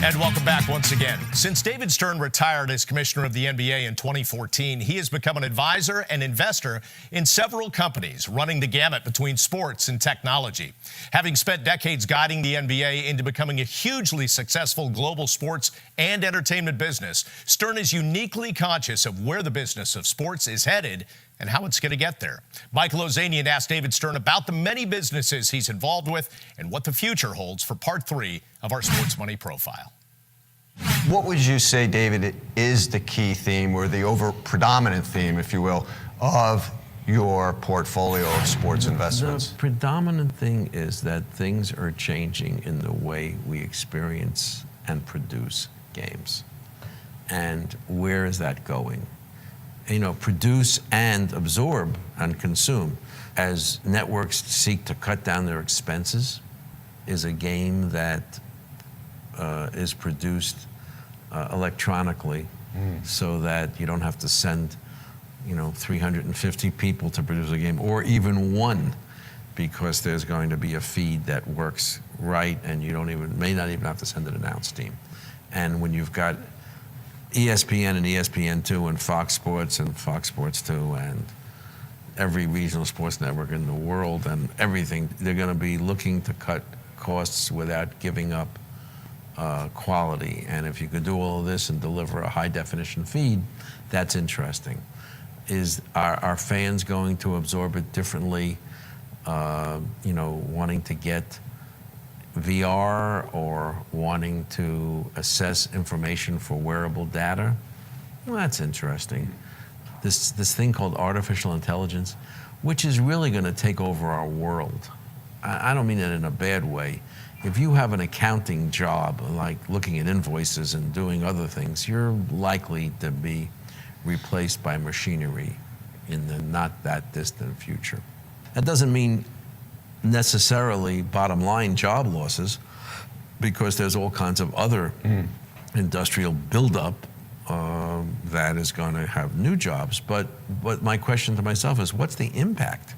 And welcome back once again. Since David Stern retired as commissioner of the NBA in 2014, he has become an advisor and investor in several companies, running the gamut between sports and technology. Having spent decades guiding the NBA into becoming a hugely successful global sports and entertainment business, Stern is uniquely conscious of where the business of sports is headed and how it's going to get there. Michael Ozanian asked David Stern about the many businesses he's involved with and what the future holds for part 3 of our Sports Money Profile. What would you say, David, is the key theme or the predominant theme, if you will, of your portfolio of sports investments? The predominant thing is that things are changing in the way we experience and produce games. And where is that going? You know, produce and absorb and consume. As networks seek to cut down their expenses, is a game that is produced electronically so that you don't have to send, 350 people to produce a game, or even one, because there's going to be a feed that works right, and you may not even have to send an announce team. And when you've got ESPN and ESPN2 and Fox Sports and Fox Sports 2 and every regional sports network in the world and everything, they're going to be looking to cut costs without giving up quality. And if you could do all of this and deliver a high definition feed, that's interesting. Are fans going to absorb it differently, wanting to get VR or wanting to assess information for wearable data? Well, that's interesting. This thing called artificial intelligence, which is really going to take over our world. I don't mean it in a bad way. If you have an accounting job, like looking at invoices and doing other things, you're likely to be replaced by machinery in the not that distant future. That doesn't mean necessarily bottom line job losses, because there's all kinds of other industrial buildup that is going to have new jobs. But my question to myself is, what's the impact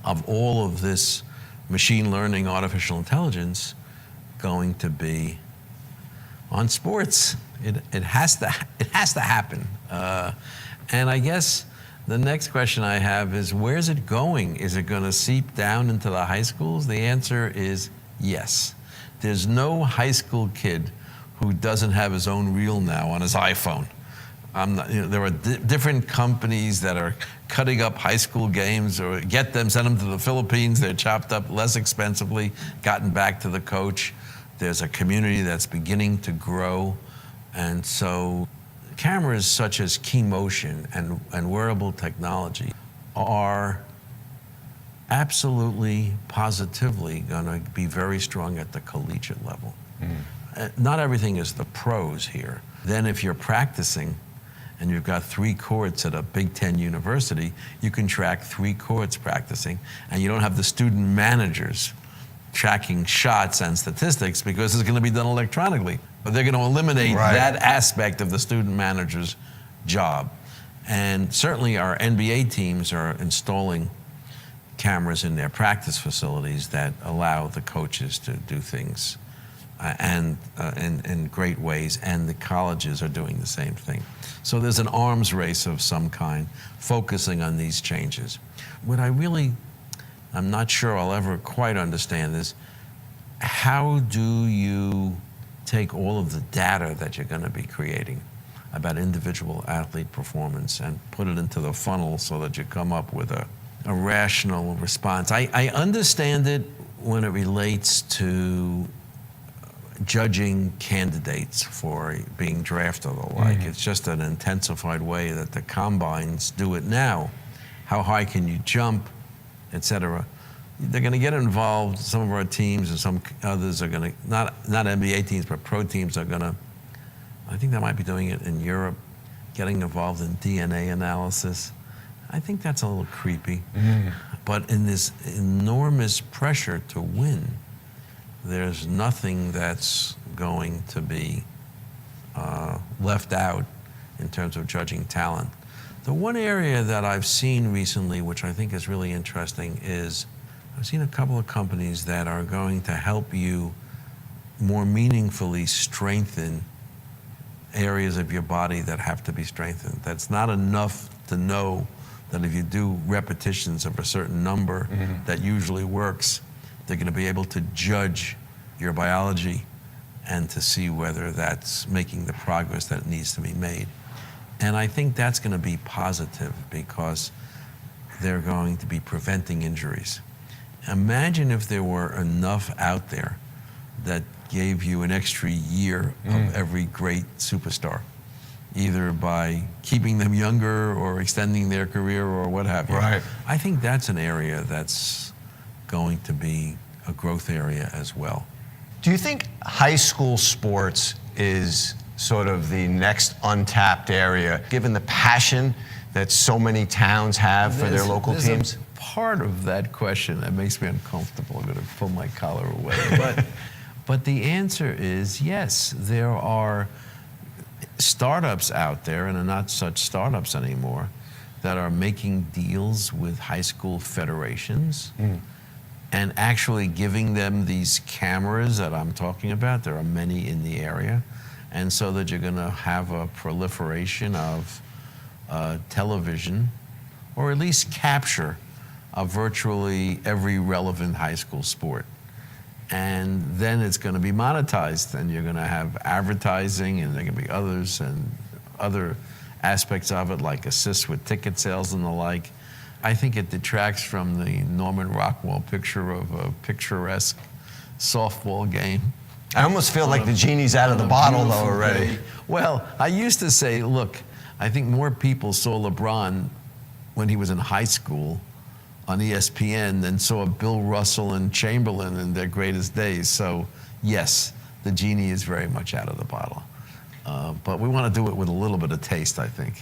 of all of this machine learning, artificial intelligence going to be on sports? It has to happen. And I guess the next question I have is, where's it going? Is it going to seep down into the high schools? The answer is yes. There's no high school kid who doesn't have his own reel now on his iPhone. There are different companies that are cutting up high school games, or send them to the Philippines. They're chopped up less expensively, gotten back to the coach. There's a community that's beginning to grow. And so cameras such as Keemotion and wearable technology are absolutely, positively going to be very strong at the collegiate level. Not everything is the pros here. Then if you're practicing and you've got 3 courts at a Big Ten university, you can track 3 courts practicing, and you don't have the student managers tracking shots and statistics, because it's going to be done electronically. But they're going to eliminate that aspect of the student manager's job. And certainly our NBA teams are installing cameras in their practice facilities that allow the coaches to do things in great ways, and the colleges are doing the same thing. So there's an arms race of some kind focusing on these changes. What I'm not sure I'll ever quite understand is, how do you take all of the data that you're going to be creating about individual athlete performance and put it into the funnel so that you come up with a rational response? I understand it when it relates to judging candidates for being drafted or the like. It's just an intensified way that the combines do it now. How high can you jump, et cetera. They're going to get involved. Some of our teams and some others are going to, not NBA teams, but pro teams are going to, I think they might be doing it in Europe, getting involved in DNA analysis. I think that's a little creepy. But in this enormous pressure to win, there's nothing that's going to be left out in terms of judging talent. The one area that I've seen recently, which I think is really interesting, is I've seen a couple of companies that are going to help you more meaningfully strengthen areas of your body that have to be strengthened. That's not enough to know that if you do repetitions of a certain number that usually works, they're going to be able to judge your biology and to see whether that's making the progress that needs to be made. And I think that's going to be positive because they're going to be preventing injuries. Imagine if there were enough out there that gave you an extra year of every great superstar, either by keeping them younger or extending their career or what have you. Right. I think that's an area that's going to be a growth area as well. Do you think high school sports is sort of the next untapped area, given the passion that so many towns have for their local There's teams? a part of that question that makes me uncomfortable. I'm going to pull my collar away. But the answer is yes. There are startups out there, and are not such startups anymore, that are making deals with high school federations and actually giving them these cameras that I'm talking about. There are many in the area. And so that you're going to have a proliferation of television, or at least capture of virtually every relevant high school sport. And then it's going to be monetized, and you're going to have advertising, and there are going to be others and other aspects of it, like assists with ticket sales and the like. I think it detracts from the Norman Rockwell picture of a picturesque softball game. I almost feel like the genie's out of the bottle, though, already. Day. Well, I used to say, look, I think more people saw LeBron when he was in high school on ESPN than saw Bill Russell and Chamberlain in their greatest days. So, yes, the genie is very much out of the bottle. But we want to do it with a little bit of taste, I think.